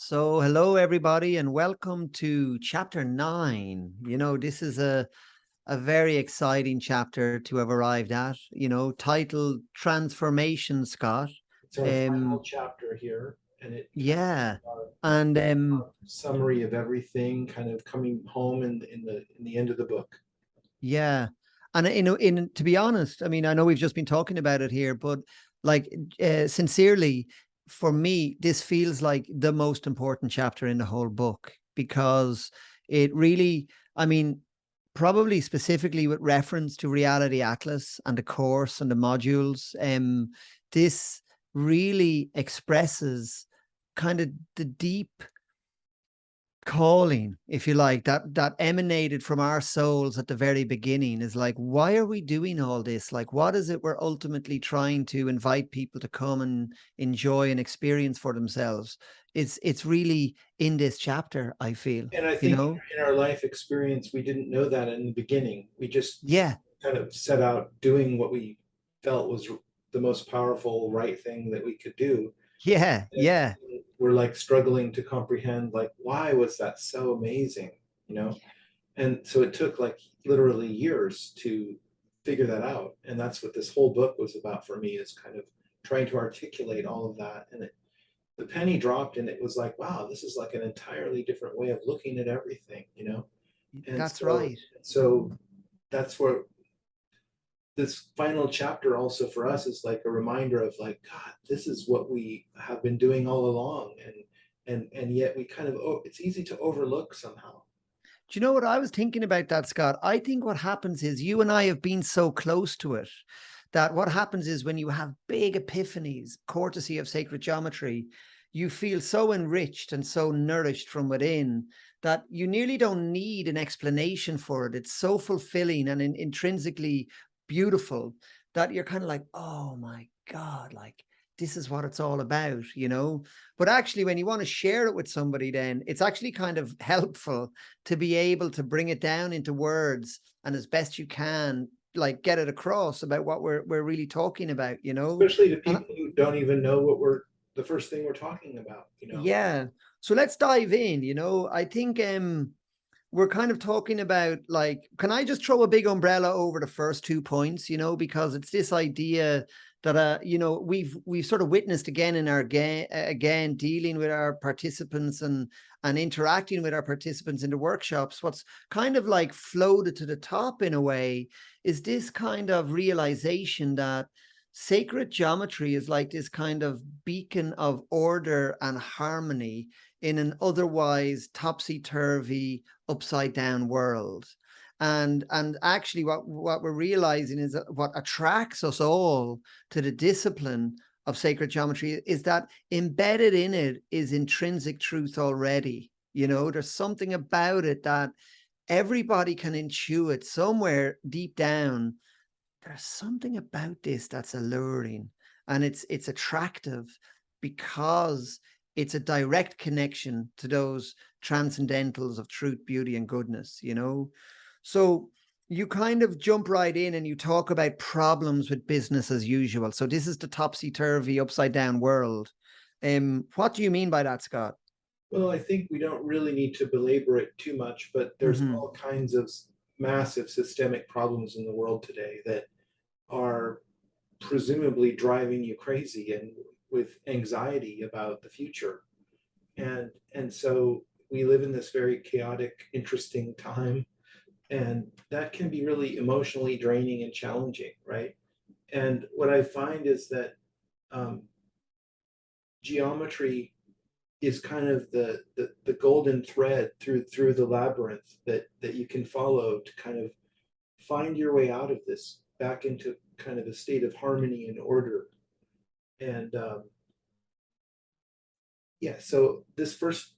So, hello everybody, and welcome to chapter 9. This is a very exciting chapter to have arrived at, titled Transformation, Scott. It's our final Um, chapter here, and it kind yeah. of And summary of everything, kind of coming home in the end of the book. yeah. And to be honest, I mean, I know we've just been talking about it here, but like sincerely, for me, this feels like the most important chapter in the whole book because it really, I mean, probably specifically with reference to Reality Atlas and the course and the modules, this really expresses kind of the deep calling, if you like, that emanated from our souls at the very beginning. Is like, why are we doing all this? Like, what is it we're ultimately trying to invite people to come and enjoy and experience for themselves? It's really in this chapter, I feel, And I you think know? in our life experience, we didn't know that in the beginning. We just Yeah, kind of set out doing what we felt was the most powerful, right thing that we could do. yeah, And yeah. we're like struggling to comprehend, like, why was that so amazing? You know? And so it took like literally years to figure that out. And that's what this whole book was about for me, is kind of trying to articulate all of that. And the penny dropped, and it was like, wow, this is like an entirely different way of looking at everything. And That's so, right. so that's where this final chapter also for us is like a reminder of like, God, this is what we have been doing all along. And yet we kind of, oh, it's easy to overlook somehow. Do you know what I was thinking about that, Scott? I think what happens is you and I have been so close to it that what happens is when you have big epiphanies, courtesy of sacred geometry, you feel so enriched and so nourished from within that you nearly don't need an explanation for it. It's so fulfilling and intrinsically beautiful that you're kind of like, oh my God, like this is what it's all about. But actually, when you want to share it with somebody, then it's actually kind of helpful to be able to bring it down into words and as best you can, like get it across about what we're really talking about. Especially to And people who don't even know what we're the first thing we're talking about. yeah, so let's dive in. I think we're kind of talking about, like, can I just throw a big umbrella over the first 2 points, because it's this idea that we've sort of witnessed again in our again dealing with our participants and interacting with our participants in the workshops. What's kind of like floated to the top in a way is this kind of realization that sacred geometry is like this kind of beacon of order and harmony in an otherwise topsy-turvy, upside down world. And actually what we're realizing is that what attracts us all to the discipline of sacred geometry is that embedded in it is intrinsic truth already. There's something about it that everybody can intuit somewhere deep down. There's something about this that's alluring, and it's attractive because it's a direct connection to those transcendentals of truth, beauty, and goodness. So you kind of jump right in and you talk about problems with business as usual. So this is the topsy-turvy, upside down world. What do you mean by that, Scott? Well, I think we don't really need to belabor it too much, but there's Mm-hmm. all kinds of massive systemic problems in the world today that are presumably driving you crazy and with anxiety about the future. And so we live in this very chaotic, interesting time, and that can be really emotionally draining and challenging, right? And what I find is that um, geometry is kind of the golden thread through the labyrinth that you can follow to kind of find your way out of this back into kind of a state of harmony and order. And yeah, so this first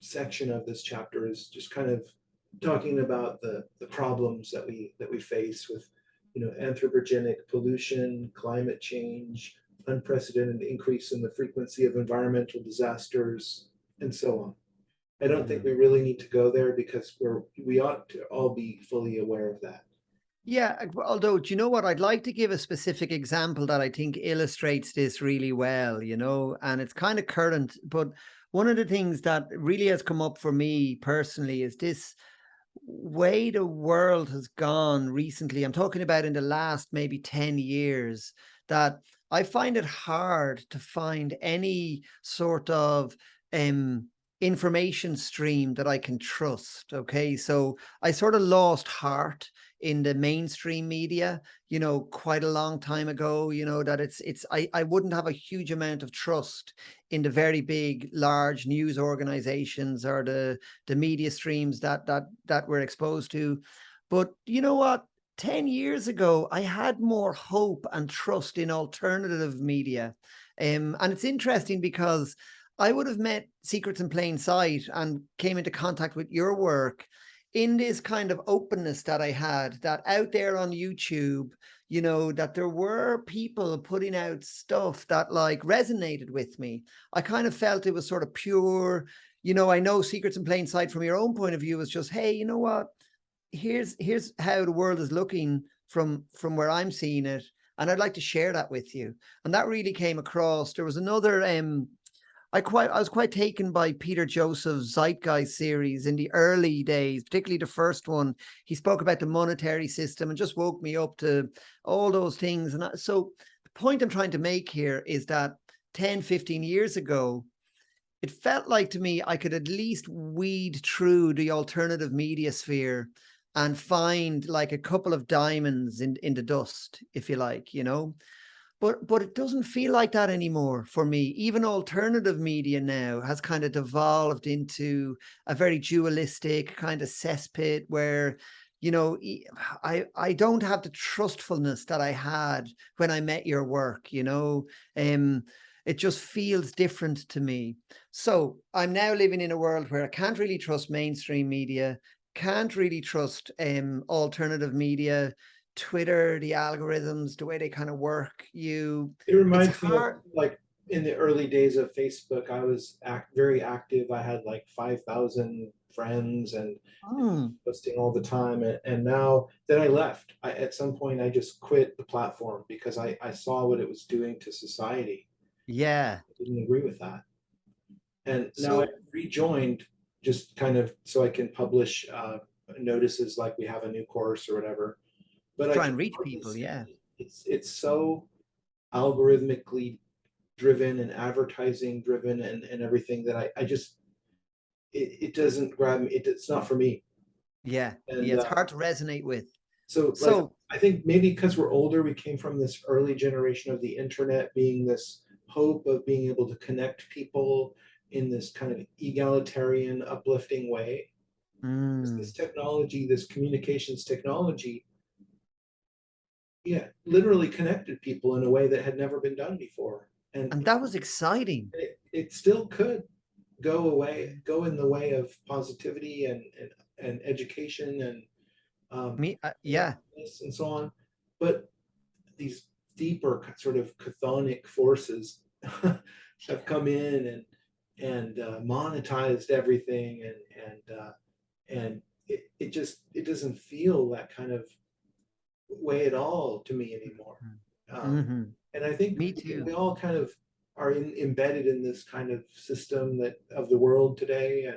section of this chapter is just kind of talking about the problems that we face with anthropogenic pollution, climate change, unprecedented increase in the frequency of environmental disasters, and so on. I don't think we really need to go there because we ought to all be fully aware of that. Yeah, although, do you know what? I'd like to give a specific example that I think illustrates this really well, and it's kind of current, but one of the things that really has come up for me personally is this way the world has gone recently. I'm talking about in the last maybe 10 years, that I find it hard to find any sort of information stream that I can trust. Okay. So I sort of lost heart in the mainstream media, quite a long time ago, that I wouldn't have a huge amount of trust in the very big, large news organizations or the media streams that we're exposed to. But you know what? 10 years ago, I had more hope and trust in alternative media. And it's interesting because I would have met Secrets in Plain Sight and came into contact with your work in this kind of openness that I had, that out there on YouTube, that there were people putting out stuff that like resonated with me. I kind of felt it was sort of pure. I know Secrets in Plain Sight from your own point of view is just, hey, you know what? Here's how the world is looking from where I'm seeing it, and I'd like to share that with you. And that really came across. There was another I was quite taken by Peter Joseph's Zeitgeist series in the early days, particularly the first one. He spoke about the monetary system and just woke me up to all those things. And so the point I'm trying to make here is that 10, 15 years ago, it felt like to me I could at least weed through the alternative media sphere and find like a couple of diamonds in the dust, if you like, But it doesn't feel like that anymore for me. Even alternative media now has kind of devolved into a very dualistic kind of cesspit where, I don't have the trustfulness that I had when I met your work, it just feels different to me. So I'm now living in a world where I can't really trust mainstream media, can't really trust alternative media, Twitter, the algorithms, the way they kind of work. It It's reminds me of hard. like in the early days of Facebook, I was very active. I had like 5,000 friends and Mm, posting all the time. And now then I left. At some point, I just quit the platform because I saw what it was doing to society. yeah. I didn't agree with that. And now I So rejoined just kind of so I can publish notices like we have a new course or whatever. But I try can and reach hardly people. Yeah. stand it. It's so algorithmically driven and advertising driven and everything that I just it doesn't grab me. It's not for me. Yeah. Yeah. And It's hard to resonate with. so like So I think maybe because we're older, we came from this early generation of the internet being this hope of being able to connect people in this kind of egalitarian, uplifting way. This mm, technology, this communications technology, yeah, literally connected people in a way that had never been done before. And and that was exciting. it still could go in the way of positivity and education and Yeah. connectedness and so on. But these deeper sort of chthonic forces have come in and monetized everything and it doesn't feel that kind of way at all to me anymore. Um, Mm-hmm. and I think Me too. we all kind of are embedded in this kind of system that of the world today,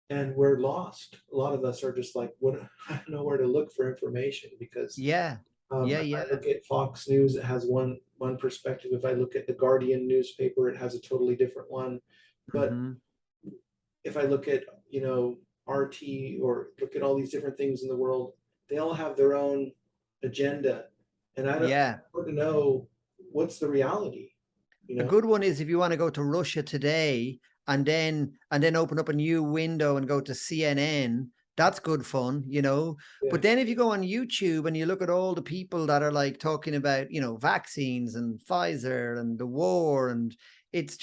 and we're lost. A lot of us are just like, what? I don't know where to look for information because Yeah. Yeah. if I Yeah. look at Fox News, it has one perspective. If I look at the Guardian newspaper, it has a totally different one. But Mm-hmm. if I look at RT or look at all these different things in the world, they all have their own agenda, and I don't Yeah. want to know what's the reality. You A know, good one is if you want to go to Russia today and then open up a new window and go to CNN, that's good fun. yeah, But then if you go on YouTube and you look at all the people that are like talking about, vaccines and Pfizer and the war, and it's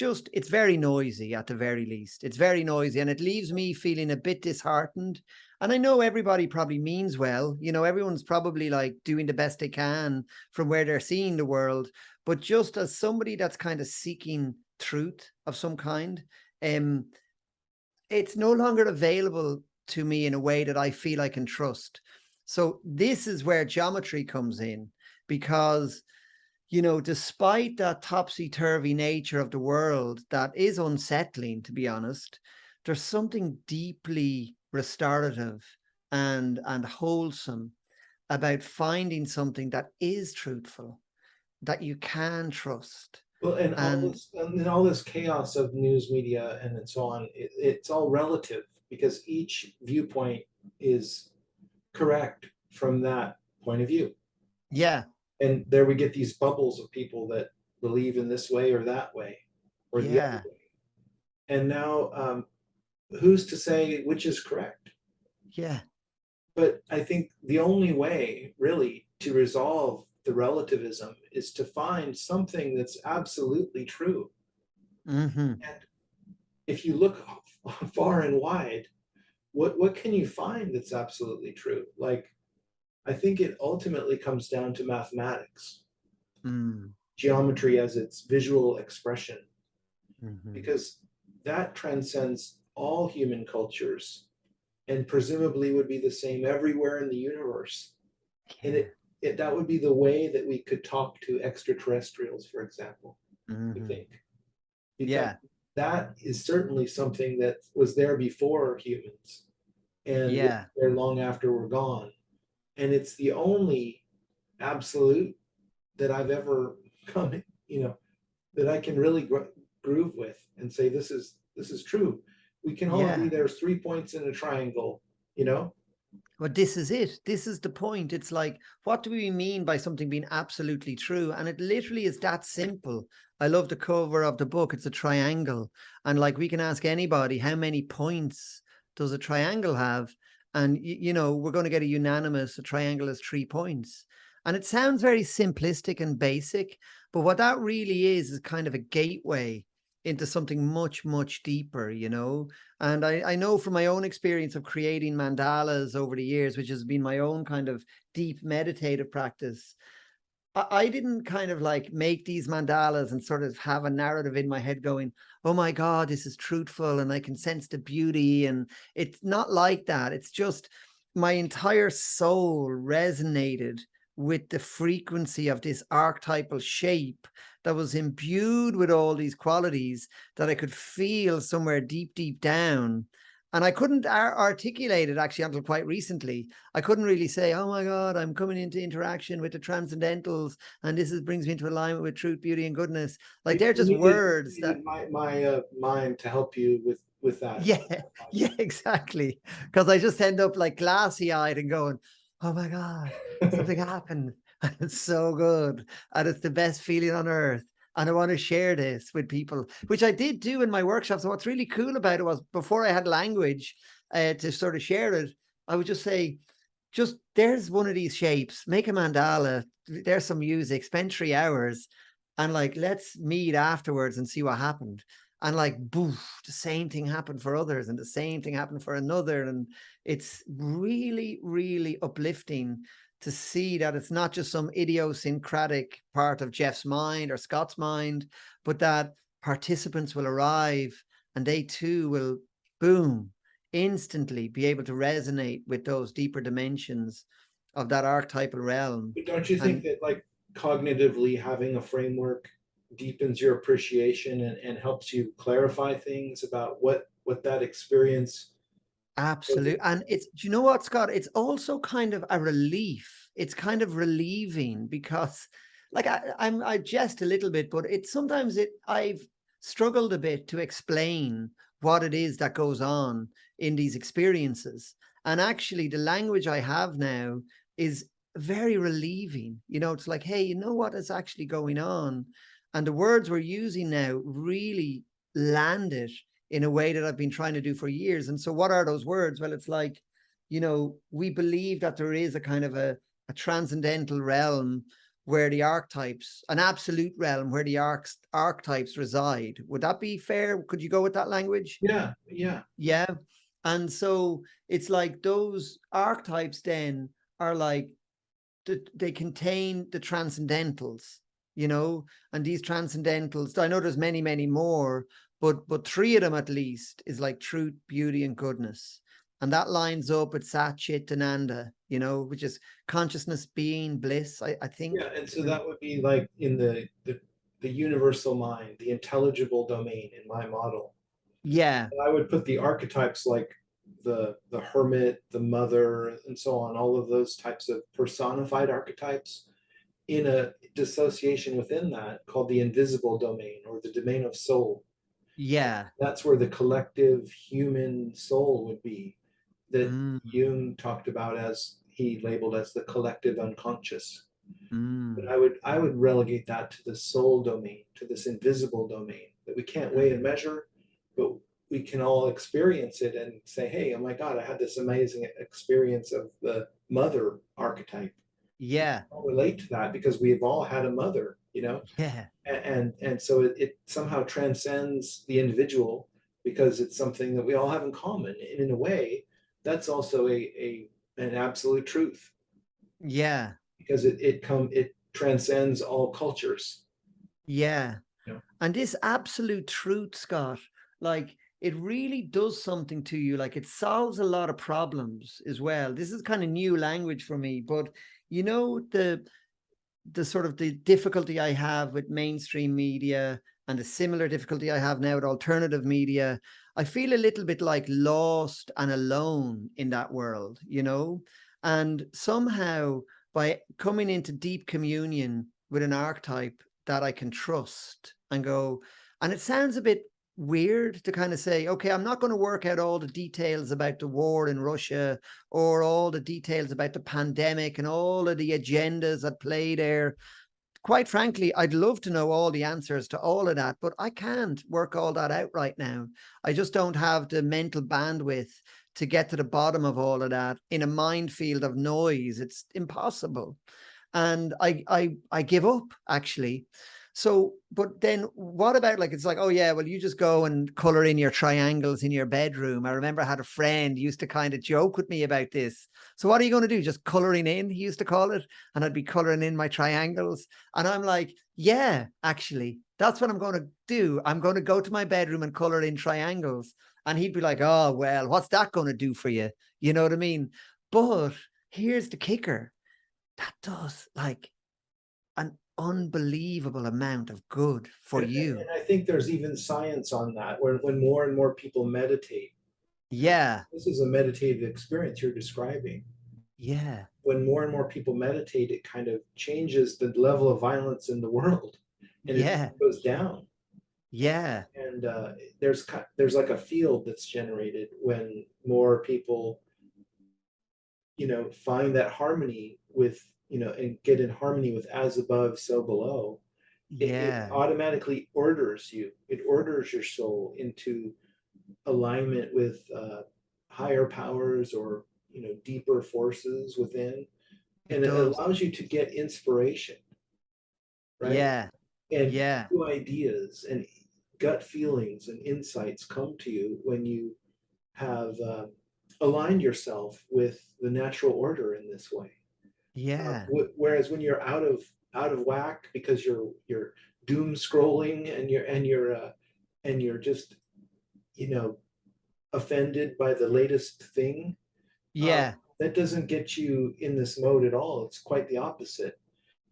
very noisy at the very least. It's very noisy and it leaves me feeling a bit disheartened. And I know everybody probably means well, everyone's probably like doing the best they can from where they're seeing the world. But just as somebody that's kind of seeking truth of some kind, um, it's no longer available to me in a way that I feel I can trust. So this is where geometry comes in because you know, despite that topsy-turvy nature of the world that is unsettling, to be honest, there's something deeply restorative and wholesome about finding something that is truthful, that you can trust. Well, And and all this chaos of news media and so on, it's all relative because each viewpoint is correct from that point of view. yeah, And there we get these bubbles of people that believe in this way or that way or the other yeah, way. And now, who's to say which is correct? yeah. But I think the only way really to resolve the relativism is to find something that's absolutely true. Hmm. And if you look far and wide, what can you find that's absolutely true? Like, I think it ultimately comes down to mathematics, Mm. geometry as its visual expression, Hmm. because that transcends all human cultures and presumably would be the same everywhere in the universe. And Yeah. that would be the way that we could talk to extraterrestrials, for example, I Hmm. think, because Yeah. that is certainly something that was there before humans and will Yeah. be there long after we're gone. And it's the only absolute that I've ever come, you know, that I can really groove with and say this is true. We can all agree Yeah. there's 3 points in a triangle, you know. But this is it. This is the point. It's like, what do we mean by something being absolutely true? And it literally is that simple. I love the cover of the book. It's a triangle. And like, we can ask anybody, how many points does a triangle have? And, you know, we're going to get a unanimous, a triangle has 3 points. And it sounds very simplistic and basic, but what that really is kind of a gateway into something much, much deeper, you know? And I know from my own experience of creating mandalas over the years, which has been my own kind of deep meditative practice, I didn't kind of like make these mandalas and sort of have a narrative in my head going, oh my God, this is truthful and I can sense the beauty. And it's not like that. It's just my entire soul resonated with the frequency of this archetypal shape that was imbued with all these qualities that I could feel somewhere deep, deep down. And I couldn't articulate it actually until quite recently. I couldn't really say, oh my God, I'm coming into interaction with the transcendentals, and this brings me into alignment with truth, beauty, and goodness. Like, they're just You words that, needed my mind to help you with that. yeah, yeah, exactly. Because I just end up like glassy eyed and going, oh my God, something happened. And it's so good. And it's the best feeling on earth. And I want to share this with people, which I did do in my workshops. And what's really cool about it was before I had language to sort of share it, I would just say, just there's one of these shapes, make a mandala, there's some music, spend 3 hours, and like, let's meet afterwards and see what happened. And like, boof, the same thing happened for others, and the same thing happened for another. And it's really, really uplifting to see that it's not just some idiosyncratic part of Geoff's mind or Scott's mind, but that participants will arrive and they too will, boom, instantly be able to resonate with those deeper dimensions of that archetypal realm. But don't you think And that like cognitively having a framework deepens your appreciation and helps you clarify things about what that experience was? absolutely. And it's, do you know what, Scott? It's also kind of a relief. It's kind of relieving because, like, I jest a little bit, but it's sometimes I've struggled a bit to explain what it is that goes on in these experiences. And actually, the language I have now is very relieving. You know, it's like, hey, you know what is actually going on? And the words we're using now really land it in a way that I've been trying to do for years. And so what are those words? Well, it's like, you know, we believe that there is a kind of a transcendental realm where the archetypes, an absolute realm where the archetypes reside. Would that be fair? Could you go with that language? Yeah, yeah. Yeah. And so it's like those archetypes then are like, they contain the transcendentals, you know, and these transcendentals, I know there's many, many more, but three of them at least is like truth, beauty, and goodness. And that lines up with Sat Chit Ananda, you know, which is consciousness, being, bliss, I think. Yeah, and so that would be like in the universal mind, the intelligible domain in my model. Yeah. I would put the archetypes like the hermit, the mother, and so on, all of those types of personified archetypes in a dissociation within that called the invisible domain or the domain of soul. Yeah. That's where the collective human soul would be, that Mm, Jung talked about as he labeled as the collective unconscious. But mm, I would relegate that to the soul domain, to this invisible domain that we can't weigh and mm. measure, but we can all experience it and say, hey, oh my God, I had this amazing experience of the mother archetype. Yeah. I'll relate to that because we've all had a mother, you know, Yeah. and so it somehow transcends the individual because it's something that we all have in common. And in a way, that's also a an absolute truth Yeah. because it transcends all cultures. Yeah. You know? And this absolute truth, Scott, like it really does something to you. Like it solves a lot of problems as well. This is kind of new language for me, but you know, the sort of the difficulty I have with mainstream media and the similar difficulty I have now with alternative media, I feel a little bit like lost and alone in that world, you know? And somehow by coming into deep communion with an archetype that I can trust and go, and it sounds a bit weird to kind of say, okay, I'm not going to work out all the details about the war in Russia or all the details about the pandemic and all of the agendas at play there. Quite frankly, I'd love to know all the answers to all of that, but I can't work all that out right now. I just don't have the mental bandwidth to get to the bottom of all of that in a minefield of noise. It's impossible. And I give up actually. So, but then what about like, it's like, oh yeah, well, you just go and color in your triangles in your bedroom. I remember I had a friend used to kind of joke with me about this. So what are you going to do? Just coloring in, he used to call it. And I'd be coloring in my triangles. And I'm like, yeah, actually, that's what I'm going to do. I'm going to go to my bedroom and color in triangles. And he'd be like, oh, well, what's that going to do for you? You know what I mean? But here's the kicker. That does like an unbelievable amount of good for And you. I think there's even science on that, where when more and more people meditate, Yeah. this is a meditative experience you're describing. Yeah. When more and more people meditate, it kind of changes the level of violence in the world, and it Yeah. goes down. Yeah. And there's like a field that's generated when more people, find that harmony with, and get in harmony with as above, so below. It Yeah. automatically orders you. It orders your soul into alignment with higher powers or deeper forces within, It and it does. allows you to get inspiration, right? Yeah. And Yeah. new ideas and gut feelings and insights come to you when you have aligned yourself with the natural order in this way. Yeah. Whereas when you're out of whack because you're doom scrolling and you're just you know offended by the latest thing, Yeah. that doesn't get you in this mode at all. It's quite the opposite.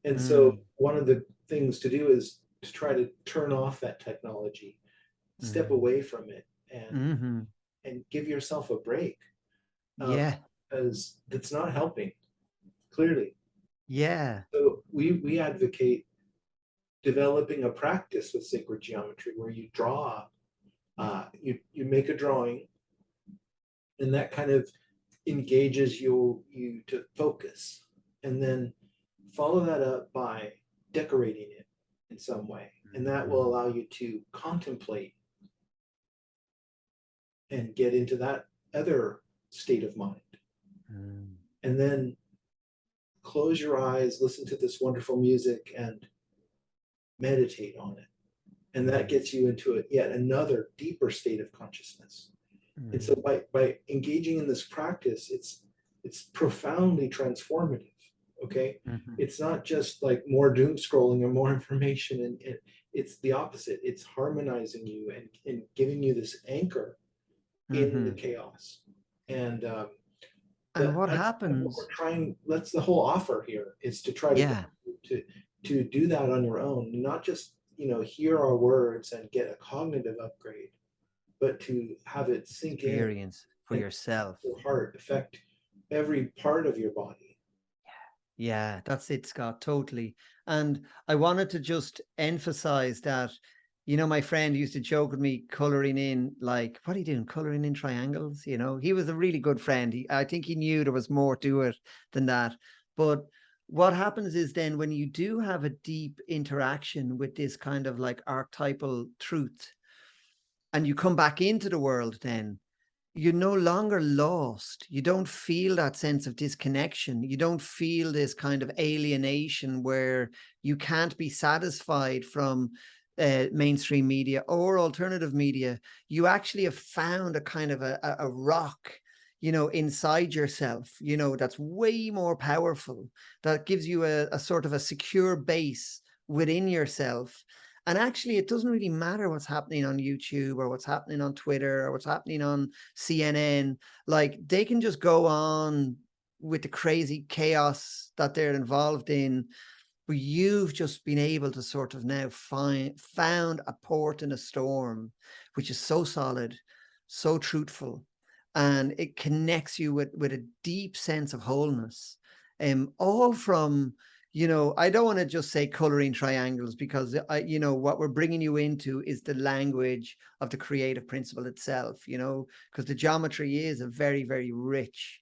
And so Mm, one of the things to do is to try to turn off that technology, step mm, away from it, mm-hmm. and give yourself a break, Yeah. because it's not helping, clearly. Yeah. So we advocate developing a practice with sacred geometry where you draw, you make a drawing, and that kind of engages you to focus, and then follow that up by decorating it in some way, and that will Mm, allow you to contemplate and get into that other state of mind, mm, and then close your eyes, listen to this wonderful music, and meditate on it, and that mm, gets you into yet another deeper state of consciousness. And so mm, by engaging in this practice, it's profoundly transformative. Okay, mhm, it's not just like more doom scrolling or more information, and it's the opposite. It's harmonizing you and giving you this anchor in the mhm. chaos. And And what that's kind of what happens? we're trying. That's the whole offer here, is to try to get Yeah, you to do that on your own, not just hear our words and get a cognitive upgrade, but to have it sink in experience for and yourself. your heart, affect every part of your body. Yeah, that's it, Scott, totally. And I wanted to just emphasize that, my friend used to joke with me coloring in, like, what are you doing? Coloring in triangles? He was a really good friend. I think he knew there was more to it than that. But what happens is then when you do have a deep interaction with this kind of like archetypal truth and you come back into the world, then you're no longer lost. You don't feel that sense of disconnection. You don't feel this kind of alienation where you can't be satisfied from mainstream media or alternative media. You actually have found a kind of a rock, inside yourself, that's way more powerful, that gives you a sort of a secure base within yourself. And actually, it doesn't really matter what's happening on YouTube or what's happening on Twitter or what's happening on CNN. Like, they can just go on with the crazy chaos that they're involved in. But you've just been able to sort of now found a port in a storm, which is so solid, so truthful, and it connects you with a deep sense of wholeness. All from, I don't want to just say coloring triangles, because what we're bringing you into is the language of the creative principle itself, because the geometry is a very, very rich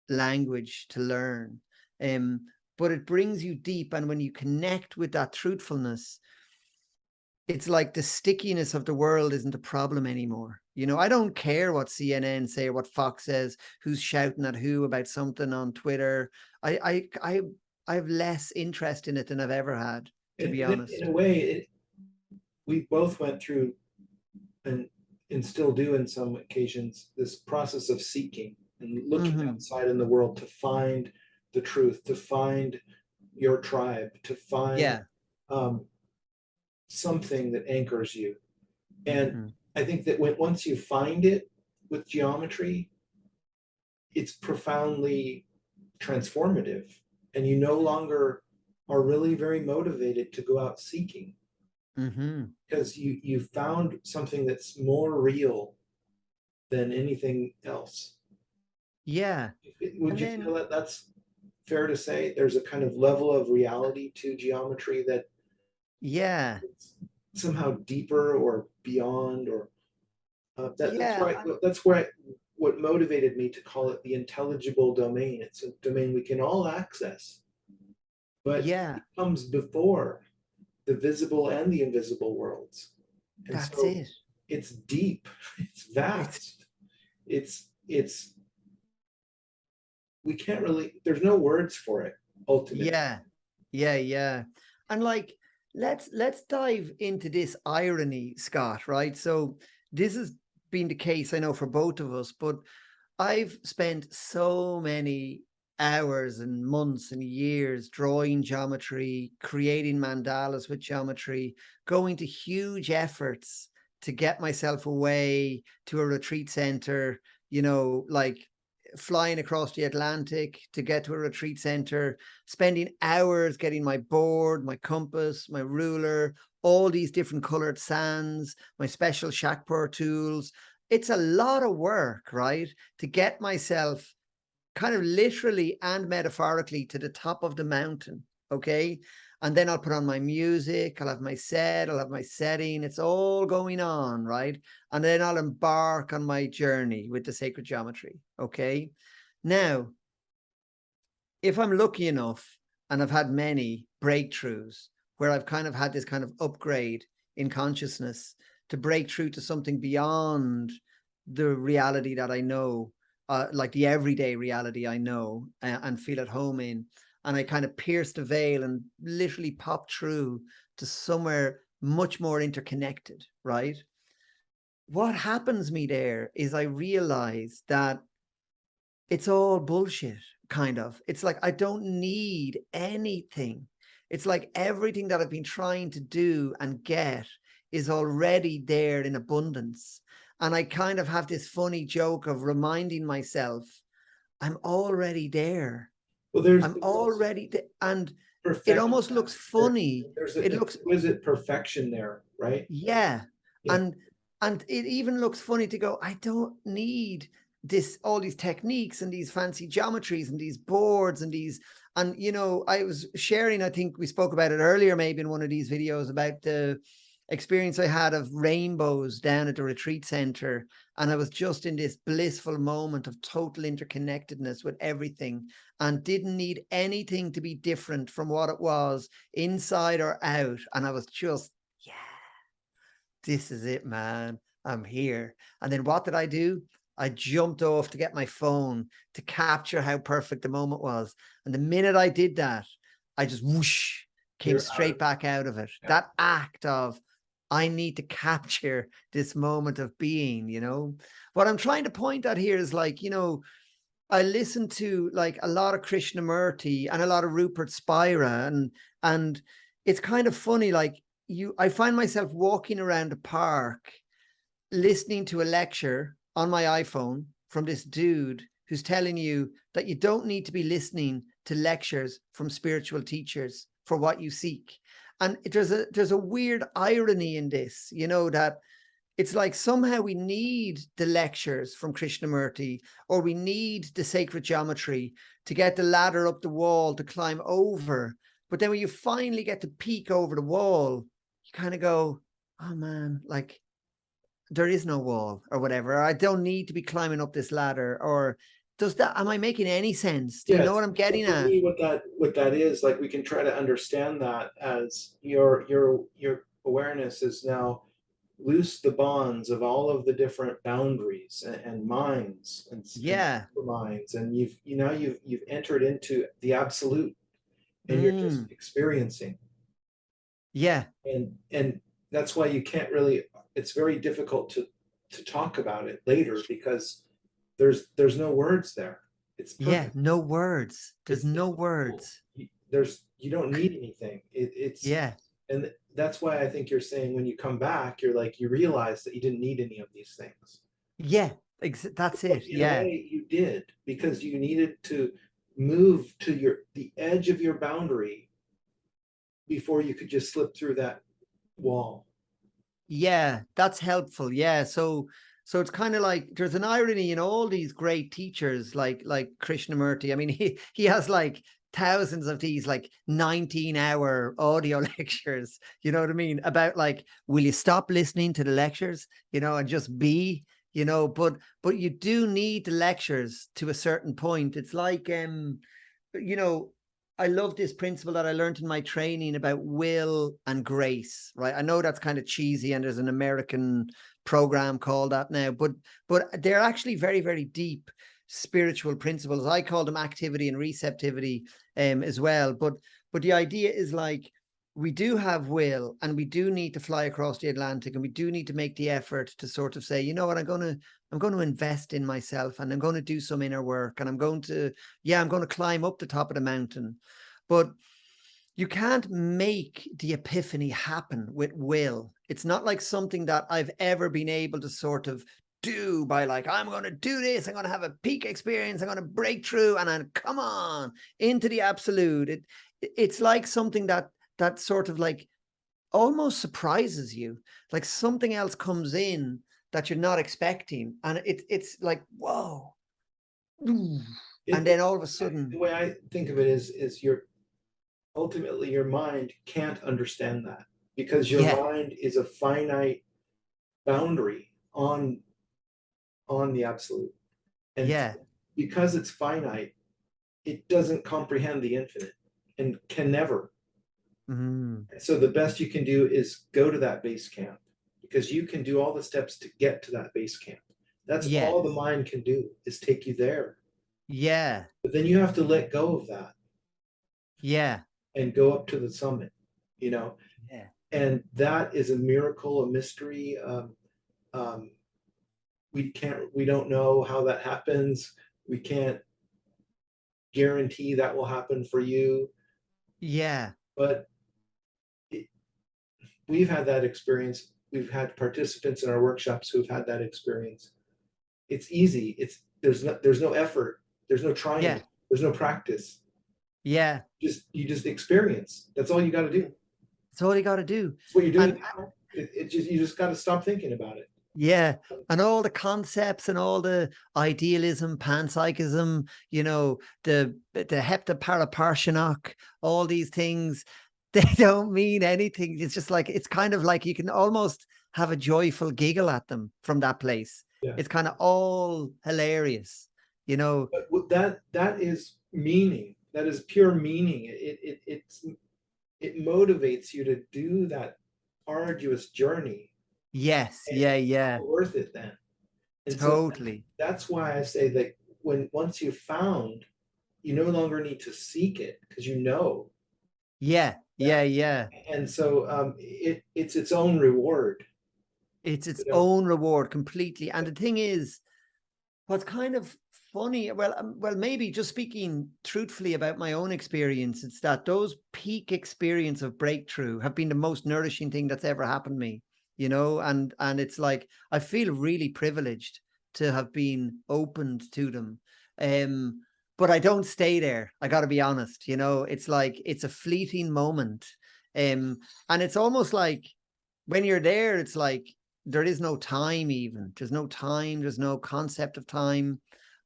language to learn. Um, but it brings you deep. And when you connect with that truthfulness, it's like the stickiness of the world isn't a problem anymore. I don't care what CNN say or what Fox says, who's shouting at who about something on Twitter. I have less interest in it than I've ever had, to be In honest. a way, we both went through, and still do in some occasions, this process of seeking and looking Mm-hmm. outside in the world to find the truth, to find your tribe, to find Yeah. um, something that anchors you. And Mm-hmm. I think that once you find it with geometry, it's profoundly transformative, and you no longer are really very motivated to go out seeking, Mm-hmm. because you found something that's more real than anything else. Yeah. Would And you feel then, that that's fair to say? There's a kind of level of reality to geometry that yeah. it's somehow deeper or beyond, or that's Yeah. right. That's where what motivated me to call it the intelligible domain. It's a domain we can all access, but Yeah. it comes before the visible and the invisible worlds. And That's so it. it's deep, it's It's vast, it's we can't really, there's no words for it ultimately. Yeah, yeah. And like, let's dive into this irony, Scott, right? So this has been the case, I know, for both of us, but I've spent so many hours and months and years drawing geometry, creating mandalas with geometry, going to huge efforts to get myself away to a retreat center, like flying across the Atlantic to get to a retreat center, spending hours getting my board, my compass, my ruler, all these different colored sands, my special Shakpur tools. It's a lot of work, right? To get myself kind of literally and metaphorically to the top of the mountain. Okay. And then I'll put on my music, I'll have my set, I'll have my setting, it's all going on, right? And then I'll embark on my journey with the sacred geometry. Okay. Now, if I'm lucky enough, and I've had many breakthroughs where I've kind of had this kind of upgrade in consciousness to break through to something beyond the reality that I know, like the everyday reality I know and feel at home in. And I kind of pierce the veil and literally pop through to somewhere much more interconnected, right? What happens me there is I realize that it's all bullshit, kind of. It's like I don't need anything. It's like everything that I've been trying to do and get is already there in abundance. And I kind of have this funny joke of reminding myself, I'm already there. Well, there's I'm already there. And it perfection. almost looks funny. There's It an looks, exquisite perfection there, right? yeah. Yeah. And it even looks funny to go, I don't need this, all these techniques and these fancy geometries and these boards and these, and you know, I was sharing, I think we spoke about it earlier, maybe in one of these videos, about the experience I had of rainbows down at the retreat center. And I was just in this blissful moment of total interconnectedness with everything and didn't need anything to be different from what it was inside or out. And I was just, yeah, this is it, man. I'm here. And then what did I do? I jumped off to get my phone to capture how perfect the moment was. And the minute I did that, I just whoosh, came You're straight back out of it. Yeah. That act of, I need to capture this moment of being, you know. What I'm trying to point at here is like, you know, I listen to like a lot of Krishnamurti and a lot of Rupert Spira, and it's kind of funny, like I find myself walking around a park listening to a lecture on my iPhone from this dude who's telling you that you don't need to be listening to lectures from spiritual teachers for what you seek. And there's a weird irony in this, you know, that it's like somehow we need the lectures from Krishnamurti, or we need the sacred geometry to get the ladder up the wall to climb over. But then when you finally get to peek over the wall, you kind of go, oh man, like there is no wall or whatever. I don't need to be climbing up this ladder. Or am I making any sense? Do you know Yes. what I'm getting For at? me, what that is, like, we can try to understand that as your awareness is now loose the bonds of all of the different boundaries and minds and Yeah. minds, and you've entered into the absolute, and you're just Mm. experiencing, Yeah. and that's why you can't really, it's very difficult to talk about it later, because there's no words there. It's Yeah. perfect. No words. There's no It's wonderful. words. You don't need anything. It's Yeah. and that's why I think you're saying when you come back, you're like, you realize that you didn't need any of these things. Yeah. That's But it. in a Yeah. way, you did, because you needed to move to the edge of your boundary before you could just slip through that wall. Yeah, that's helpful. Yeah. So it's kind of like there's an irony in all these great teachers like Krishnamurti. I mean, he has like thousands of these like 19-hour audio lectures, you know what I mean? About like, will you stop listening to the lectures, you know, and just be, you know, but you do need the lectures to a certain point. It's like you know, I love this principle that I learned in my training about will and grace, right? I know that's kind of cheesy and there's an American program called that now, but they're actually very, very deep spiritual principles. I call them activity and receptivity as well. But the idea is like, we do have will and we do need to fly across the Atlantic, and we do need to make the effort to sort of say, you know what, I'm going to invest in myself, and I'm going to do some inner work, and I'm going to climb up the top of the mountain. But you can't make the epiphany happen with will. It's not like something that I've ever been able to sort of do by like, I'm going to do this, I'm going to have a peak experience, I'm going to break through, and then come on into the absolute. It's like something that sort of like almost surprises you, like something else comes in that you're not expecting, and it's like, whoa. And then all of a The sudden, way I think of it is ultimately your mind can't understand that, because your yeah, mind is a finite boundary on the absolute, and yeah, because it's finite, it doesn't comprehend the infinite and can never. mm, So the best you can do is go to that base camp, because you can do all the steps to get to that base camp. That's yeah, all the mind can do, is take you there. yeah, But then you have to let go of that yeah, and go up to the summit, you know. yeah, And that is a miracle, a mystery. Um, we don't know how that happens. We can't guarantee that will happen for you, yeah, but we've had that experience we've had participants in our workshops who've had that experience. It's easy. There's no effort. There's no Yeah. trying. There's no practice. Yeah. You just experience. That's all you got to do. That's all you got to do. It's what you're And doing now. You just got to stop thinking about it. yeah, and all the concepts and all the idealism, panpsychism, you know, the heptaparaparshinok, all these things, they don't mean anything. It's just like, it's kind of like you can almost have a joyful giggle at them from that place. Yeah. It's kind of all hilarious, you know. But that is meaning. That is pure meaning. It motivates you to do that arduous journey. Yes, And yeah, it's yeah, all worth it then. And so totally. that's why I say that once you've found, you no longer need to seek it because you know. Yeah, yeah, yeah. And so it's its own reward. It's its You know? own reward completely. And the thing is, what's kind of funny, well, maybe just speaking truthfully about my own experience, it's that those peak experience of breakthrough have been the most nourishing thing that's ever happened to me, you know, and it's like I feel really privileged to have been opened to them. But I don't stay there. I got to be honest, you know, it's like it's a fleeting moment. And it's almost like when you're there, it's like there is no time even. There's no time, there's no concept of time.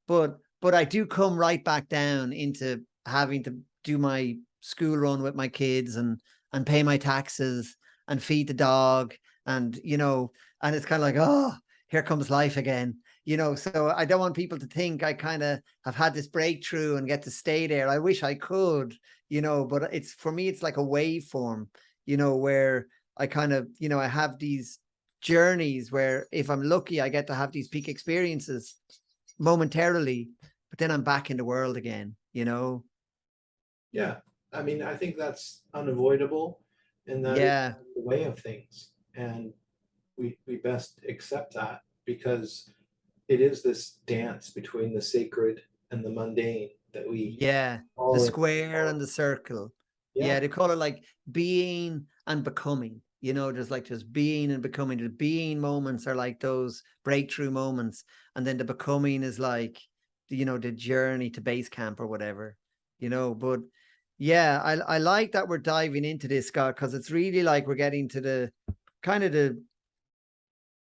But I do come right back down into having to do my school run with my kids and pay my taxes and feed the dog and you know, and it's kind of like, oh, here comes life again. You know, so I don't want people to think I kind of have had this breakthrough and get to stay there. I wish I could, you know, but it's for me, it's like a waveform, you know, where I kind of, you know, I have these journeys where if I'm lucky, I get to have these peak experiences momentarily, but then I'm back in the world again, you know? Yeah. I mean, I think that's unavoidable and that is Yeah. the way of things. And we best accept that because it is this dance between the sacred and the mundane that we Yeah. The all square and the circle. yeah. Yeah. They call it like being and becoming, you know, there's like just being and becoming. The being moments are like those breakthrough moments. And then the becoming is like, you know, the journey to base camp or whatever, you know, but yeah, I like that we're diving into this, Scott, because it's really like we're getting to the kind of the,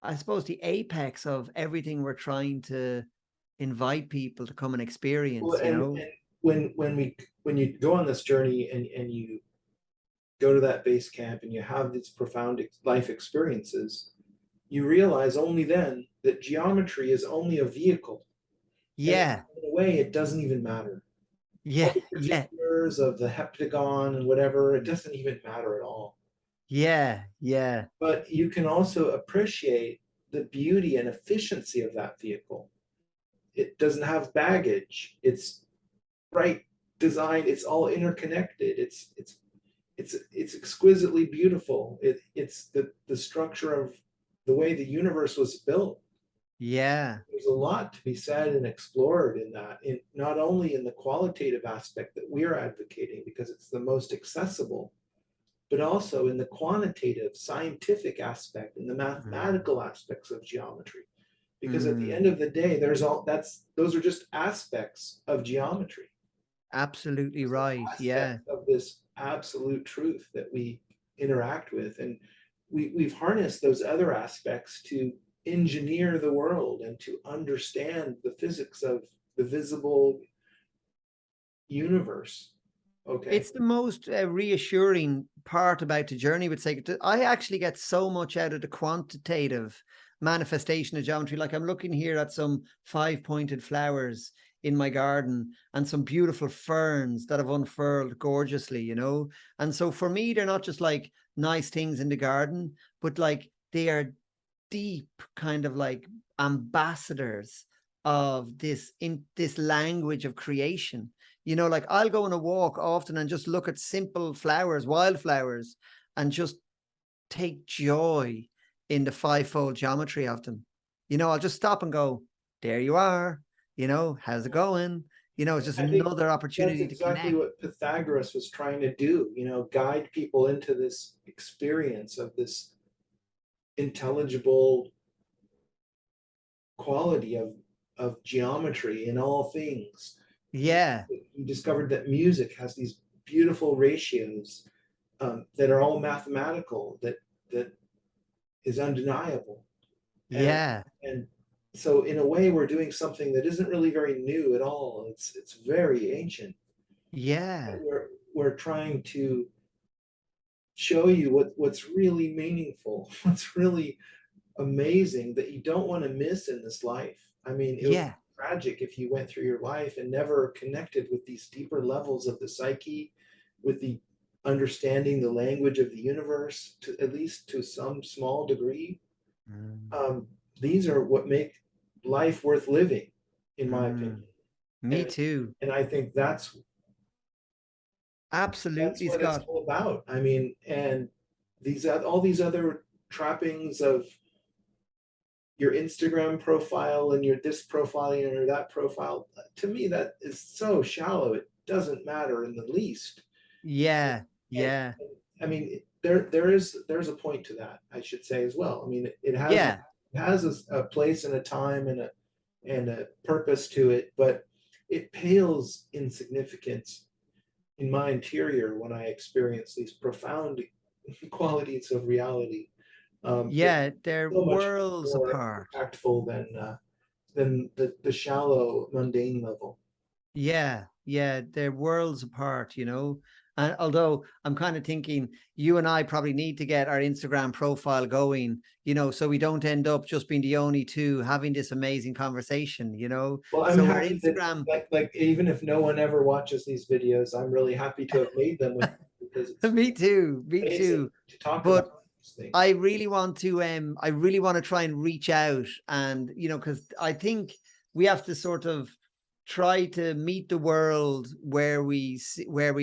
I suppose, the apex of everything we're trying to invite people to come and Well, experience, you know? and when you go on this journey and you go to that base camp and you have these profound life experiences, you realize only then that geometry is only a vehicle. And Yeah, in a way, it doesn't even matter. All yeah, the yeah, particulars of the heptagon and whatever, it doesn't even matter at all. yeah, yeah, But you can also appreciate the beauty and efficiency of that vehicle. It doesn't have baggage. It's right designed. It's all interconnected. It's exquisitely beautiful. It's the structure of the way the universe was built. yeah. There's a lot to be said and explored in that, in not only in the qualitative aspect that we're advocating because it's the most accessible, but also in the quantitative, scientific aspect and the Mm, mathematical aspects of geometry. Because at the mm, end of the day, those are just aspects of geometry. absolutely Those are right. Yeah. aspects of this absolute truth that we interact with. And we've harnessed those other aspects to engineer the world and to understand the physics of the visible universe. Okay. It's the most reassuring part about the journey with sacred. I actually get so much out of the quantitative manifestation of geometry. Like I'm looking here at some 5-pointed flowers in my garden and some beautiful ferns that have unfurled gorgeously, you know? And so for me, they're not just like nice things in the garden, but like they are deep kind of like ambassadors of this in this language of creation. You know, like I'll go on a walk often and just look at simple flowers, wildflowers, and just take joy in the fivefold geometry of them. You know, I'll just stop and go, there you are. You know, how's it going? You know, it's just I think another that's opportunity to exactly connect. what Pythagoras was trying to do, guide people into this experience of this intelligible quality of geometry in all things. Yeah. He discovered that music has these beautiful ratios that are all mathematical, that is undeniable. And Yeah. and so in a way we're doing something that isn't really very new at all. It's very ancient. Yeah. We're trying to show you what's really meaningful, what's really amazing that you don't want to miss in this life. I mean, it would be Yeah. tragic if you went through your life and never connected with these deeper levels of the psyche, with the understanding the language of the universe, to at least to some small degree. Mm. Um, these are what make life worth living, in my Mm. opinion. Me And too. and I think that's Absolutely, what it's Scott. all about. I mean, and these all these other trappings of your Instagram profile and your this profile and your that profile, to me, that is so shallow. It doesn't matter in the least. Yeah. And Yeah. I mean, there's a point to that, I should say as well. I mean, Yeah. it has a place and a time and a purpose to it, but it pales in significance in my interior when I experience these profound qualities of reality. That Yeah. They're so much worlds more apart. impactful than the shallow, mundane level. Yeah, yeah, they're worlds apart, you know. And although I'm kind of thinking you and I probably need to get our Instagram profile going, you know, so we don't end up just being the only two having this amazing conversation, you know. Well, I'm So our happy that Instagram, like even if no one ever watches these videos, I'm really happy to have made them with you because it's me too, me amazing too. to talk about But these things. I really want to try and reach out and, you know, because I think we have to sort of try to meet the world where we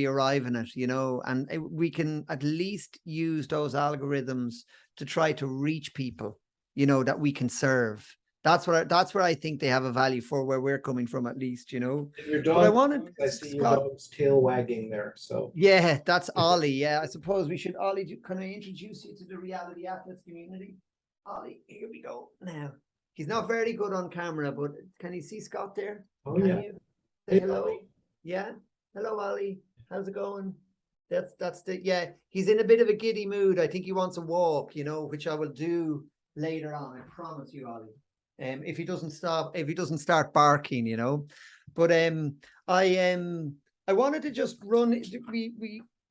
arrive in it, you know, and we can at least use those algorithms to try to reach people, you know, that we can serve. That's where I think they have a value for where we're coming from, at least, you know. And your But I dog, wanted, I see your Scott, dog's tail wagging there. So yeah, that's Ollie. Yeah, I suppose we should, Ollie, can I introduce you to the Reality Atlas community? Ollie, here we go. Now, he's not very good on camera, but can you see Scott there? oh Can yeah. you say Hey hello? Ollie. Yeah. Hello, Ollie. How's it going? That's the yeah. He's in a bit of a giddy mood. I think he wants a walk, you know, which I will do later on. I promise you, Ollie. If he doesn't start barking, you know. But I I wanted to just run.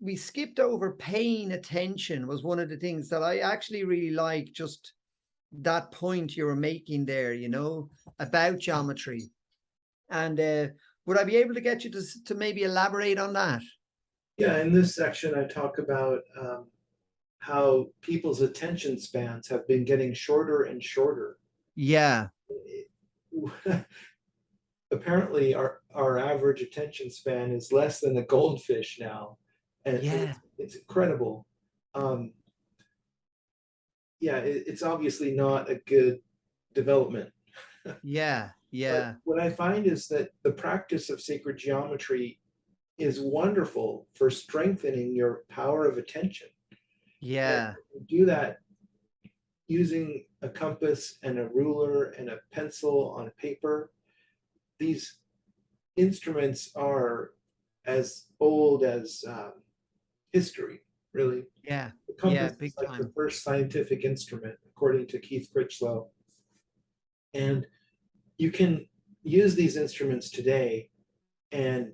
We skipped over paying attention was one of the things that I actually really like. Just that point you were making there, you know, about geometry. And would I be able to get you to maybe elaborate on that? Yeah, in this section I talk about how people's attention spans have been getting shorter and shorter. Yeah, Apparently our average attention span is less than a goldfish now, and yeah, it's incredible. Um, yeah, it's obviously not a good development. yeah, But yeah, what I find is that the practice of sacred geometry is wonderful for strengthening your power of attention. And yeah, you do that using a compass and a ruler and a pencil on paper. These instruments are as old as history, really. yeah, The yeah, compass is big like the time. first scientific instrument, according to Keith Critchlow. And you can use these instruments today and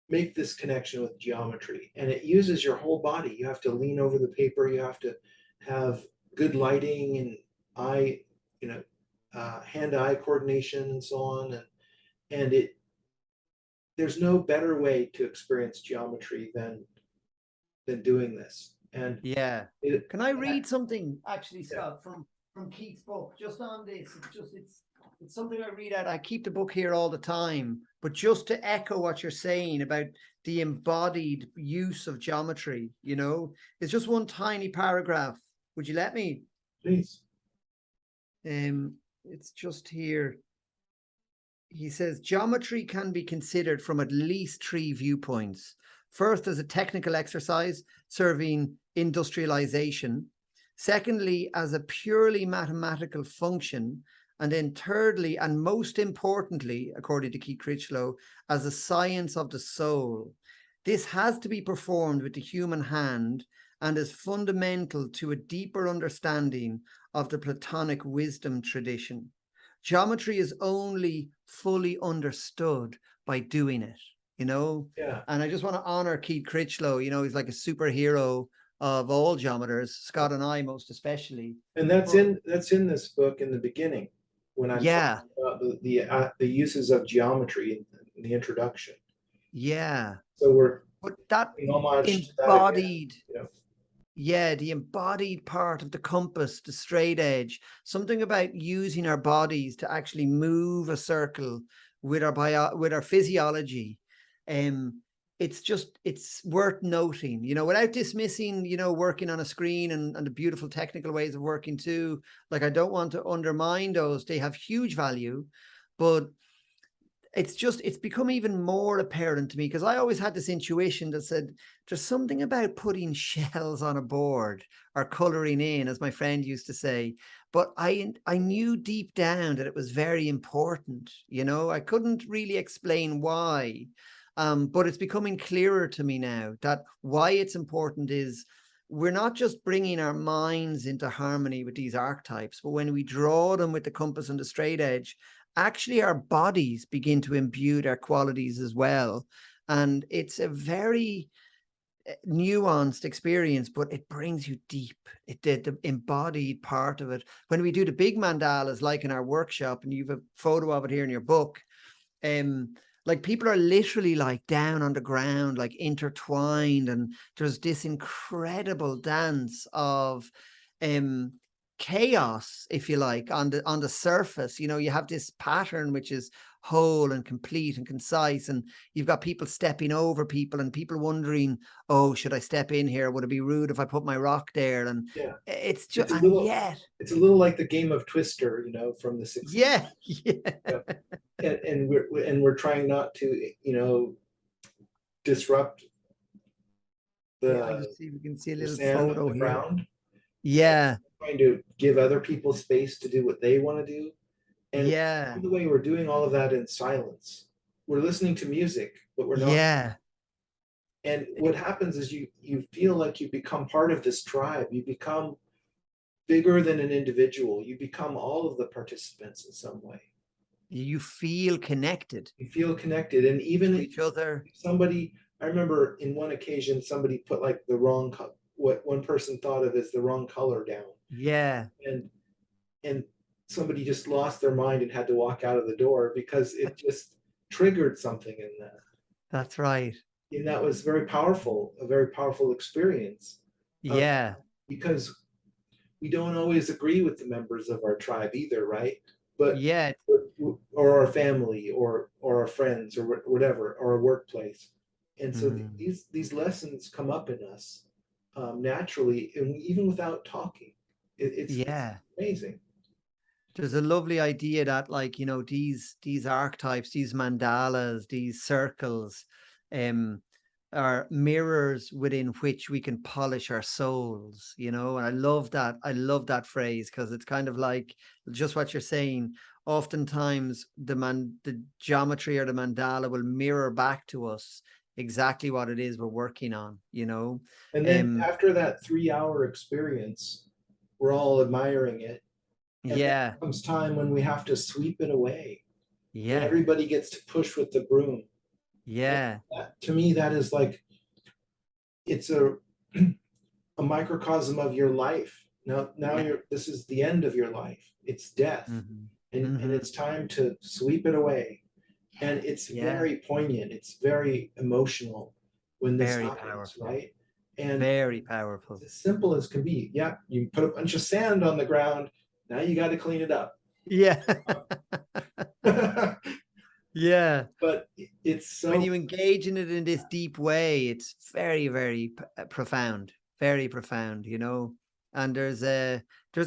make this connection with geometry. And it uses your whole body. You have to lean over the paper, you have to have good lighting and eye, you know, hand-eye coordination and so on. And there's no better way to experience geometry than doing this. And Yeah. it, Can I read something actually, Scott, from Keith's book just on this? It's something I read out. I keep the book here all the time, but just to echo what you're saying about the embodied use of geometry, you know, it's just one tiny paragraph. Would you let me? please. It's just here. He says geometry can be considered from at least three viewpoints. First, as a technical exercise serving industrialization. Secondly, as a purely mathematical function. And then thirdly, and most importantly, according to Keith Critchlow, as a science of the soul. This has to be performed with the human hand and is fundamental to a deeper understanding of the Platonic wisdom tradition. Geometry is only fully understood by doing it, you know? Yeah. And I just want to honor Keith Critchlow. You know, he's like a superhero of all geometers, Scott and I most especially. And that's in this book in the beginning when I'm Yeah. talking about the uses of geometry in the introduction. Yeah. So we're But that paying homage to that again. embodied, yeah, the embodied part of the compass, the straight edge, something about using our bodies to actually move a circle with our physiology. It's worth noting, you know, without dismissing, you know, working on a screen and the beautiful technical ways of working too. Like, I don't want to undermine those. They have huge value, but it's become even more apparent to me, because I always had this intuition that said there's something about putting shells on a board or coloring in, as my friend used to say. But I knew deep down that it was very important. You know, I couldn't really explain why, but it's becoming clearer to me now that why it's important is we're not just bringing our minds into harmony with these archetypes, but when we draw them with the compass and the straight edge, actually our bodies begin to imbue their qualities as well. And it's a very nuanced experience, but it brings you deep. The embodied part of it. When we do the big mandalas, like in our workshop, and you have a photo of it here in your book, like people are literally like down on the ground, like intertwined, and there's this incredible dance of chaos, if you like, on the surface. You know, you have this pattern which is whole and complete and concise, and you've got people stepping over people and people wondering, oh, should I step in here? Would it be rude if I put my rock there? And it's just, it's a and little, yet it's a little like the game of Twister, you know, from the 60s. yeah. And we're trying not to, you know, disrupt I the just see, we can see a little sand on photo the here. ground. Yeah. Trying to give other people space to do what they want to do. And Yeah. by the way, we're doing all of that in silence. We're listening to music, but we're not. Yeah. And what happens is you feel like you become part of this tribe. You become bigger than an individual. You become all of the participants in some way. You feel connected. You feel connected. And even to each other. Somebody, I remember in one occasion, somebody put like the wrong, what one person thought of as the wrong color down. Yeah. And somebody just lost their mind and had to walk out of the door because it just triggered something in them. That's right. And that was very powerful, a very powerful experience. Yeah. Because we don't always agree with the members of our tribe either, right? But yeah, or our family, or our friends, or whatever, or a workplace. And so these lessons come up in us naturally, and even without talking. It's amazing. There's a lovely idea that, like, you know, these archetypes, these mandalas, these circles, are mirrors within which we can polish our souls, you know. And I love that phrase, because it's kind of like just what you're saying. Oftentimes the geometry or the mandala will mirror back to us exactly what it is we're working on, you know. And then after that 3-hour experience, we're all admiring it. And then comes time when we have to sweep it away. And everybody gets to push with the broom. To me, that is like, it's a microcosm of your life. Now this is the end of your life. It's death. And it's time to sweep it away. And it's very poignant. It's very emotional when this happens, right? And very powerful. It's as simple as can be. Yeah, you put a bunch of sand on the ground. Now you got to clean it up. Yeah. Yeah. But it's so, when you engage in it in this deep way, it's very, very profound, very profound, you know. And there's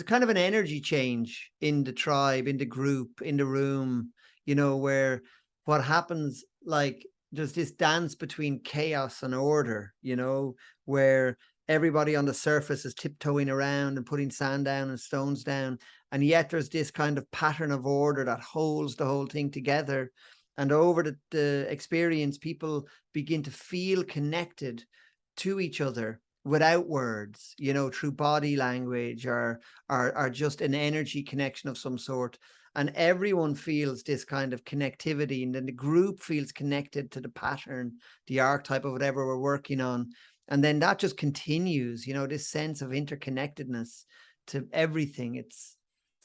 kind of an energy change in the tribe, in the group, in the room, you know, where what happens, like, there's this dance between chaos and order, you know, where everybody on the surface is tiptoeing around and putting sand down and stones down. And yet there's this kind of pattern of order that holds the whole thing together. And over the experience, people begin to feel connected to each other without words, you know, through body language or just an energy connection of some sort. And everyone feels this kind of connectivity, and then the group feels connected to the pattern, the archetype of whatever we're working on. And then that just continues, you know, this sense of interconnectedness to everything. It's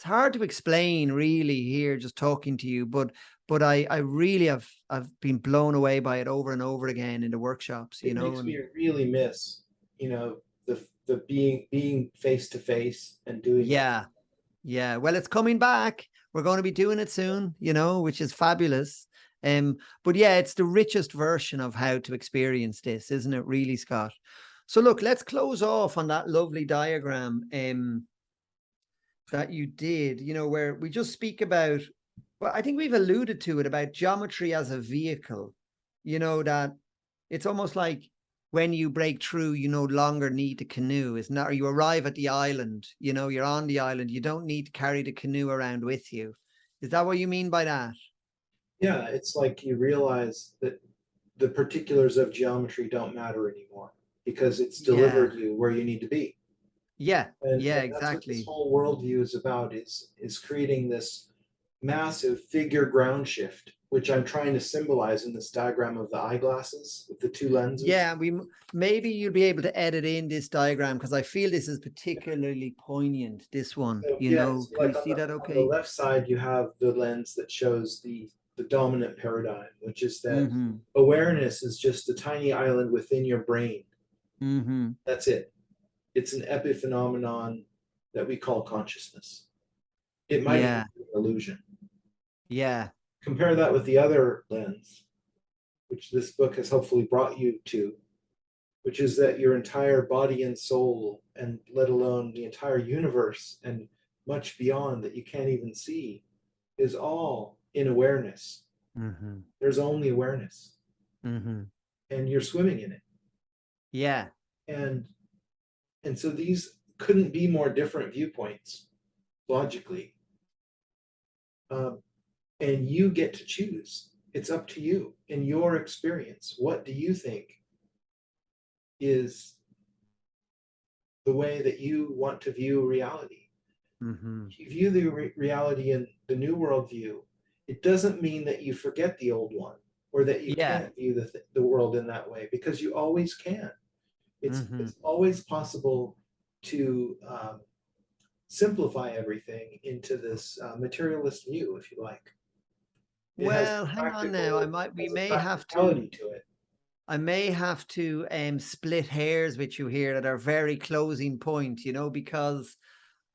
hard to explain really here, just talking to you, but I really I've been blown away by it over and over again in the workshops, you It know. makes And me really miss, you know, the being face to face and doing it. yeah, yeah. Well, it's coming back. We're going to be doing it soon, you know, which is fabulous. But yeah, it's the richest version of how to experience this, isn't it, really, Scott? So look, let's close off on that lovely diagram that you did, you know, where we just speak about, well, I think we've alluded to it, about geometry as a vehicle, you know, that it's almost like when you break through, you no longer need the canoe, isn't that? Or you arrive at the island, you know, you're on the island, you don't need to carry the canoe around with you. Is that what you mean by that? Yeah, it's like you realize that the particulars of geometry don't matter anymore because it's Yeah, delivered you where you need to be. yeah, yeah, And that's what this exactly. whole worldview is about, is creating this massive figure ground shift, which I'm trying to symbolize in this diagram of the eyeglasses with the two lenses. Yeah, maybe you'll be able to edit in this diagram, because I feel this is particularly poignant, this one, So you yeah, know. so Can you like see that on the okay? left side, you have the lens that shows the dominant paradigm, which is that Mm-hmm. awareness is just a tiny island within your brain. Mm-hmm. That's it. It's an epiphenomenon that we call consciousness. It might even Yeah, be an illusion. yeah, Compare that with the other lens, which this book has hopefully brought you to, which is that your entire body and soul, and let alone the entire universe and much beyond that you can't even see, is all in awareness. mm-hmm. There's only awareness, Mm-hmm. and you're swimming in it. Yeah, And so these couldn't be more different viewpoints logically. Um, and you get to choose. It's up to you in your experience. What do you think is the way that you want to view reality? mm-hmm. If you view the reality in the new worldview, it doesn't mean that you forget the old one or that you Yeah, can't view the world in that way, because you always can. mm-hmm. It's always possible to simplify everything into this materialist view, if you like. It has Well, hang on now. practical, We has a may have to, practicality to it. I may have to split hairs with you here at our very closing point, you know, because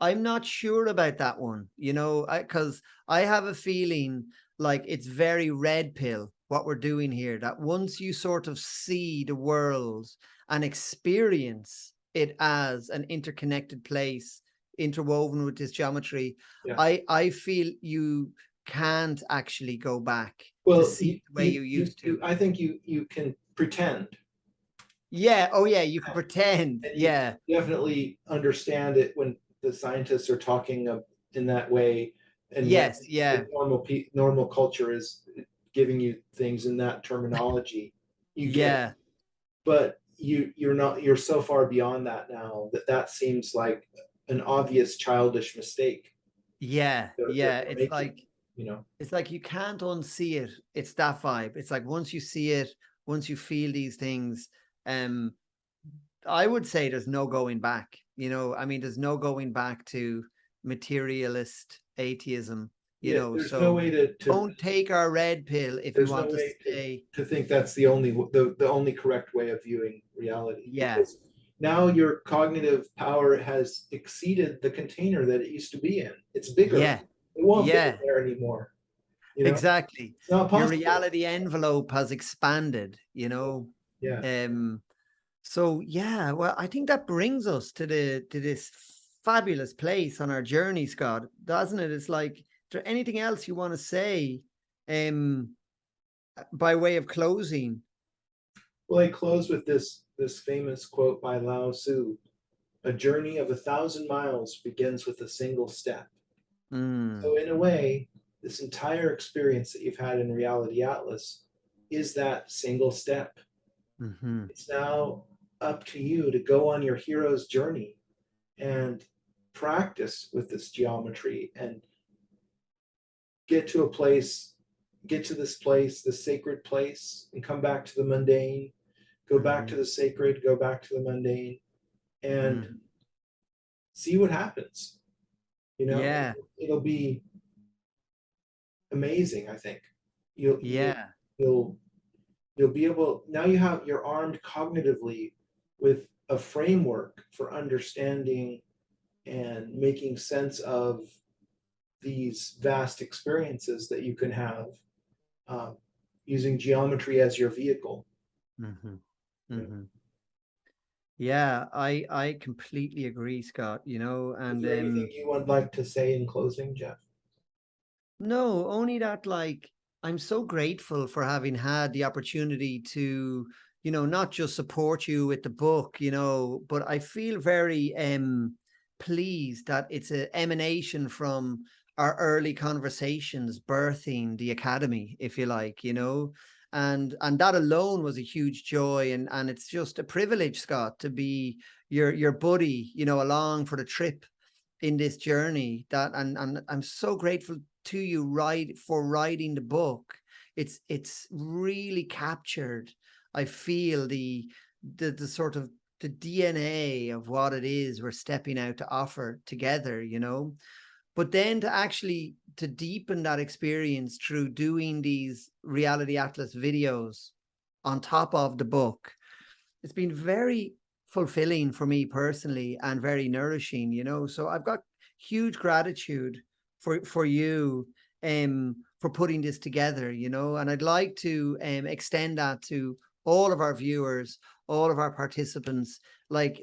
I'm not sure about that one, you know, because I have a feeling like it's very red pill what we're doing here, that once you sort of see the world and experience it as an interconnected place, interwoven with this geometry, Yeah. I feel you can't actually go back to Well, see it the way you used to. I think you can pretend, Yeah. Oh, yeah. You can pretend. and you Yeah. definitely understand it when the scientists are talking in that way, and when Yes. Yeah. the normal culture is giving you things in that terminology, you get it. Yeah. But you're so far beyond that now that that seems like an obvious childish mistake Yeah. that Yeah. we're making, you know. It's like you can't unsee it. It's that vibe. It's like once you see it, once you feel these things, um, I would say there's no going back. You know, I mean, there's no going back to materialist atheism, you Yeah, know. there's no So way don't take our red pill if you there's no want to way stay. to think that's the only correct way of viewing reality, Yeah. because now your cognitive power has exceeded the container that it used to be in. It's bigger. Yeah. It won't fit in Yeah. there anymore. You know, Exactly. it's not Your possible. reality envelope has expanded, you know. Yeah. Um, so yeah, well, I think that brings us to this fabulous place on our journey, Scott, doesn't it? It's like, is there anything else you want to say by way of closing? Well, I close with this this famous quote by Lao Tzu: "A journey of 1,000 miles begins with a single step." Mm, So in a way, this entire experience that you've had in Reality Atlas is that single step. mm-hmm, It's now up to you to go on your hero's journey and practice with this geometry and get to a place, get to this place, the sacred place, and come back to the mundane, go back mm-hmm, to the sacred, go back to the mundane, and mm. see what happens. You know, Yeah, it'll be amazing, I think. You'll you'll yeah. you'll you'll be able, now you're armed cognitively with a framework for understanding and making sense of these vast experiences that you can have, um, using geometry as your vehicle. Mm-hmm, You know? mm-hmm. Yeah, I completely agree, Scott, you know, Is and there anything you would like to say in closing, Geoff? no, only that, like, I'm so grateful for having had the opportunity to, you know, not just support you with the book, you know, but I feel very pleased that it's an emanation from our early conversations birthing the academy, if you like, you know. And that alone was a huge joy, and it's just a privilege, Scott, to be your buddy, you know, along for the trip in this journey. That and I'm so grateful to you for writing the book. It's really captured, I feel, the sort of the DNA of what it is we're stepping out to offer together, you know. But then to actually to deepen that experience through doing these Reality Atlas videos on top of the book, it's been very fulfilling for me personally and very nourishing, you know. So I've got huge gratitude for you for putting this together, you know, and I'd like to extend that to all of our viewers, all of our participants, like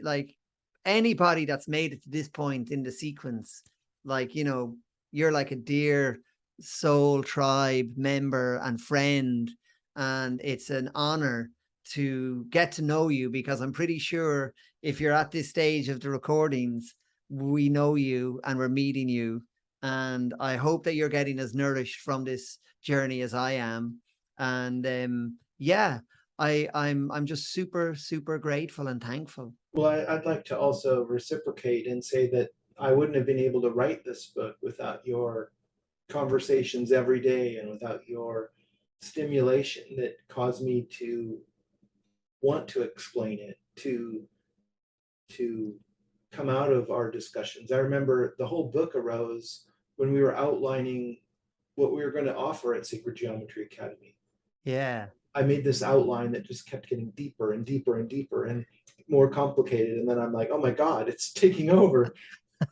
anybody that's made it to this point in the sequence. Like, you know, you're like a dear soul tribe member and friend, and it's an honor to get to know you, because I'm pretty sure if you're at this stage of the recordings, we know you and we're meeting you. And I hope that you're getting as nourished from this journey as I am. And yeah, I'm just super, super grateful and thankful. Well, I'd like to also reciprocate and say that I wouldn't have been able to write this book without your conversations every day and without your stimulation that caused me to want to explain it, to come out of our discussions. I remember the whole book arose when we were outlining what we were going to offer at Secret Geometry Academy. Yeah. I made this outline that just kept getting deeper and deeper and deeper and more complicated. And then I'm like, oh my God, it's taking over.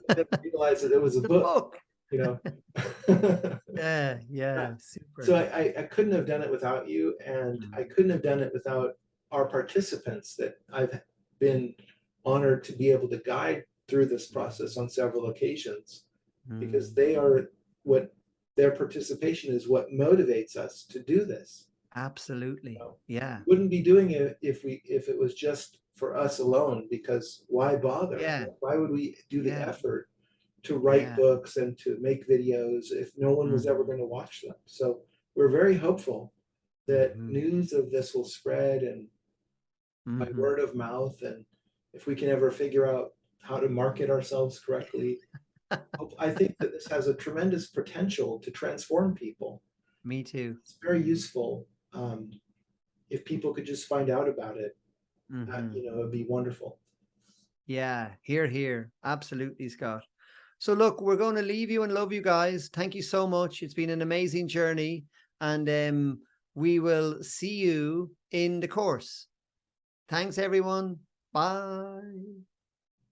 I didn't realize that it was a The book, book. you know. Yeah, yeah, super. So I couldn't have done it without you, and I Mm, couldn't have done it without our participants that I've been honored to be able to guide through this process on several occasions, because mm, they are what their participation is what motivates us to do this. absolutely. So Yeah, we wouldn't be doing it if it was just for us alone, because why bother? yeah, Why would we do the yeah, effort to write yeah. books and to make videos if no one was ever Mhm, going to watch them? So we're very hopeful that mhm, news of this will spread and by mhm. word of mouth. And if we can ever figure out how to market ourselves correctly, I think that this has a tremendous potential to transform people. Me too. It's very useful. If people could just find out about it, Mhm. it'd be wonderful. Yeah, here, here. Absolutely, Scott. So look, we're going to leave you and love you guys. Thank you so much. It's been an amazing journey, and we will see you in the course. Thanks, everyone. Bye.